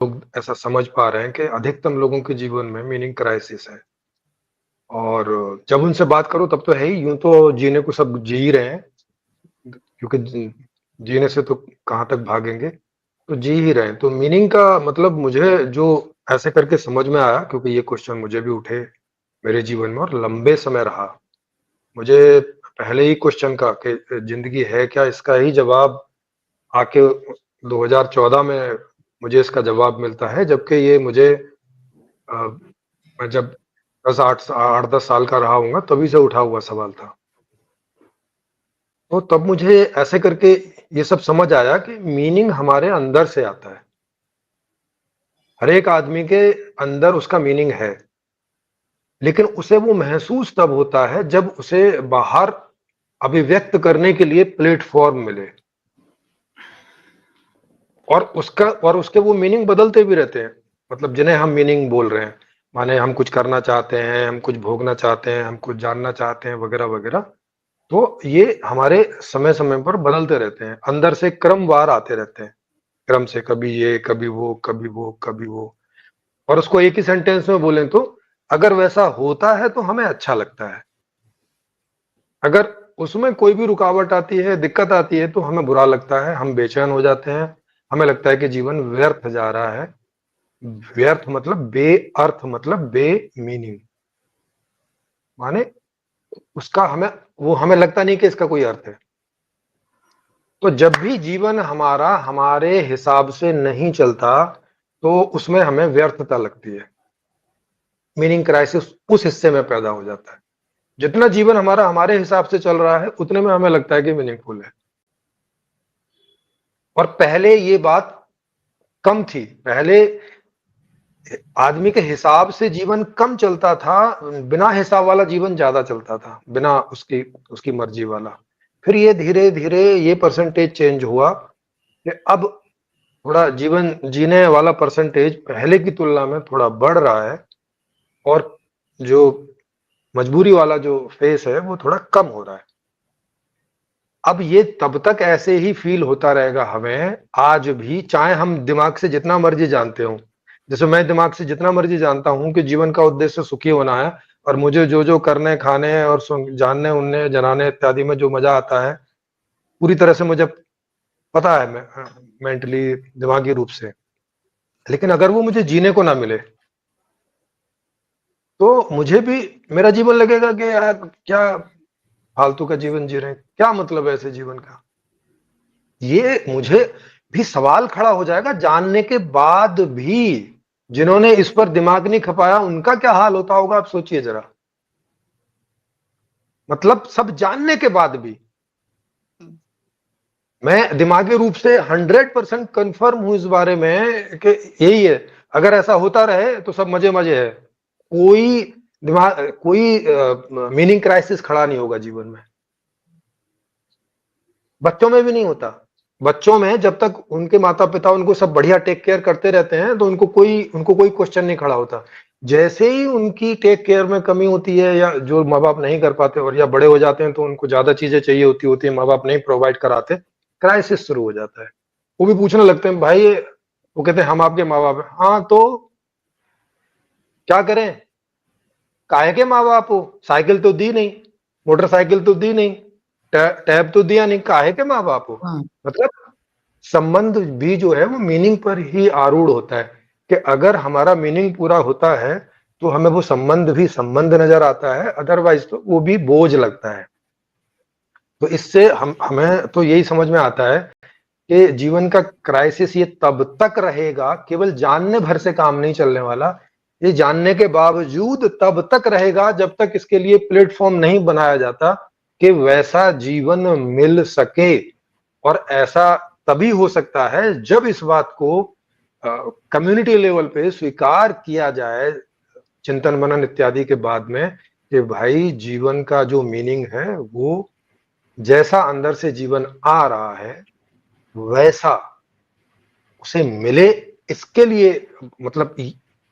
लोग ऐसा समझ पा रहे हैं कि अधिकतम लोगों के जीवन में मीनिंग क्राइसिस है। और जब उनसे बात करो तब तो है ही, यूं तो जीने को सब जी ही रहे हैं, क्योंकि जीने से तो कहाँ तक भागेंगे, तो जी ही रहे हैं। तो मीनिंग का मतलब मुझे जो ऐसे करके समझ में आया, क्योंकि ये क्वेश्चन मुझे भी उठे मेरे जीवन में और लंबे समय रहा मुझे पहले ही क्वेश्चन का कि जिंदगी है क्या, इसका ही जवाब आके 2014 में मुझे इसका जवाब मिलता है, जबकि ये मुझे मैं जब 10 8 10 साल का रहा हूँगा तभी से उठा हुआ सवाल था। तो तब मुझे ऐसे करके ये सब समझ आया कि मीनिंग हमारे अंदर से आता है। हर एक आदमी के अंदर उसका मीनिंग है, लेकिन उसे वो महसूस तब होता है जब उसे बाहर अभिव्यक्त करने के लिए प्लेटफॉर्म मिले। और उसके वो मीनिंग बदलते भी रहते हैं, मतलब जिन्हें हम मीनिंग बोल रहे हैं, माने हम कुछ करना चाहते हैं, हम कुछ भोगना चाहते हैं, हम कुछ जानना चाहते हैं, वगैरह वगैरह। तो ये हमारे समय समय पर बदलते रहते हैं, अंदर से क्रमवार आते रहते हैं, क्रम से, कभी ये, कभी वो, कभी वो, कभी वो। और उसको एक ही सेंटेंस में बोलें तो, अगर वैसा होता है तो हमें अच्छा लगता है, अगर उसमें कोई भी रुकावट आती है, दिक्कत आती है, तो हमें बुरा लगता है, हम बेचैन हो जाते हैं, हमें लगता है कि जीवन व्यर्थ जा रहा है। व्यर्थ मतलब बेअर्थ, मतलब बे मीनिंग, माने उसका हमें लगता नहीं कि इसका कोई अर्थ है। तो जब भी जीवन हमारा हमारे हिसाब से नहीं चलता, तो उसमें हमें व्यर्थता लगती है, मीनिंग क्राइसिस उस हिस्से में पैदा हो जाता है। जितना जीवन हमारा हमारे हिसाब से चल रहा है, उतने में हमें लगता है कि मीनिंगफुल है। और पहले ये बात कम थी, पहले आदमी के हिसाब से जीवन कम चलता था, बिना हिसाब वाला जीवन ज्यादा चलता था, बिना उसकी उसकी मर्जी वाला। फिर ये धीरे धीरे ये परसेंटेज चेंज हुआ कि अब थोड़ा जीवन जीने वाला परसेंटेज पहले की तुलना में थोड़ा बढ़ रहा है, और जो मजबूरी वाला जो फेस है वो थोड़ा कम हो रहा है। अब ये तब तक ऐसे ही फील होता रहेगा हमें, आज भी, चाहे हम दिमाग से जितना मर्जी जानते हो। जैसे मैं दिमाग से जितना मर्जी जानता हूं कि जीवन का उद्देश्य सुखी होना है, और मुझे जो जो करने, खाने और जानने, उनने, जनाने इत्यादि में जो मजा आता है, पूरी तरह से मुझे पता है, मैं मेंटली, दिमागी रूप से। लेकिन अगर वो मुझे जीने को ना मिले, तो मुझे भी, मेरा जीवन लगेगा कि यार क्या फालतू का जीवन जी रहे हैं, क्या मतलब है ऐसे जीवन का। ये मुझे भी सवाल खड़ा हो जाएगा जानने के बाद भी। जिन्होंने इस पर दिमाग नहीं खपाया, उनका क्या हाल होता होगा, आप सोचिए जरा। मतलब सब जानने के बाद भी मैं दिमागी रूप से 100% कंफर्म हूं इस बारे में कि यही है, अगर ऐसा होता रहे तो सब मजे मजे है, कोई कोई मीनिंग क्राइसिस खड़ा नहीं होगा जीवन में। बच्चों में भी नहीं होता। बच्चों में जब तक उनके माता पिता उनको सब बढ़िया टेक केयर करते रहते हैं, तो उनको कोई क्वेश्चन नहीं खड़ा होता। जैसे ही उनकी टेक केयर में कमी होती है, या जो माँ बाप नहीं कर पाते, और या बड़े हो जाते हैं तो उनको ज्यादा चीजें चाहिए होती है, माँ बाप नहीं प्रोवाइड कराते, क्राइसिस शुरू हो जाता है। वो भी पूछने लगते हैं, भाई वो कहते हैं हम आपके माँ बाप हैं। हाँ तो क्या करें, काहे के माँ बाप हो, साइकिल तो दी नहीं, मोटरसाइकिल तो दी नहीं, टैब तो दिया नहीं, काहे के माँ बाप हो। हाँ। मतलब संबंध भी जो है वो मीनिंग पर ही आरूढ़ होता है, कि अगर हमारा मीनिंग पूरा होता है तो हमें वो संबंध भी संबंध नजर आता है, अदरवाइज तो वो भी बोझ लगता है। तो इससे हमें तो यही समझ में आता है कि जीवन का क्राइसिस ये तब तक रहेगा, केवल जानने भर से काम नहीं चलने वाला। ये जानने के बावजूद तब तक रहेगा जब तक इसके लिए प्लेटफॉर्म नहीं बनाया जाता कि वैसा जीवन मिल सके। और ऐसा तभी हो सकता है जब इस बात को कम्युनिटी लेवल पे स्वीकार किया जाए, चिंतन मनन इत्यादि के बाद में, कि भाई जीवन का जो मीनिंग है वो जैसा अंदर से जीवन आ रहा है वैसा उसे मिले। इसके लिए मतलब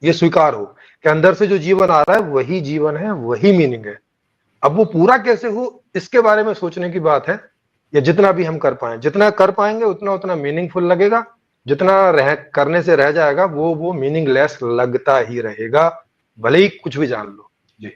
ये स्वीकार हो कि अंदर से जो जीवन आ रहा है वही जीवन है, वही मीनिंग है। अब वो पूरा कैसे हो, इसके बारे में सोचने की बात है। या जितना भी हम कर पाए, जितना कर पाएंगे उतना उतना मीनिंगफुल लगेगा। जितना रह करने से रह जाएगा वो मीनिंगलेस लगता ही रहेगा, भले ही कुछ भी जान लो। जी।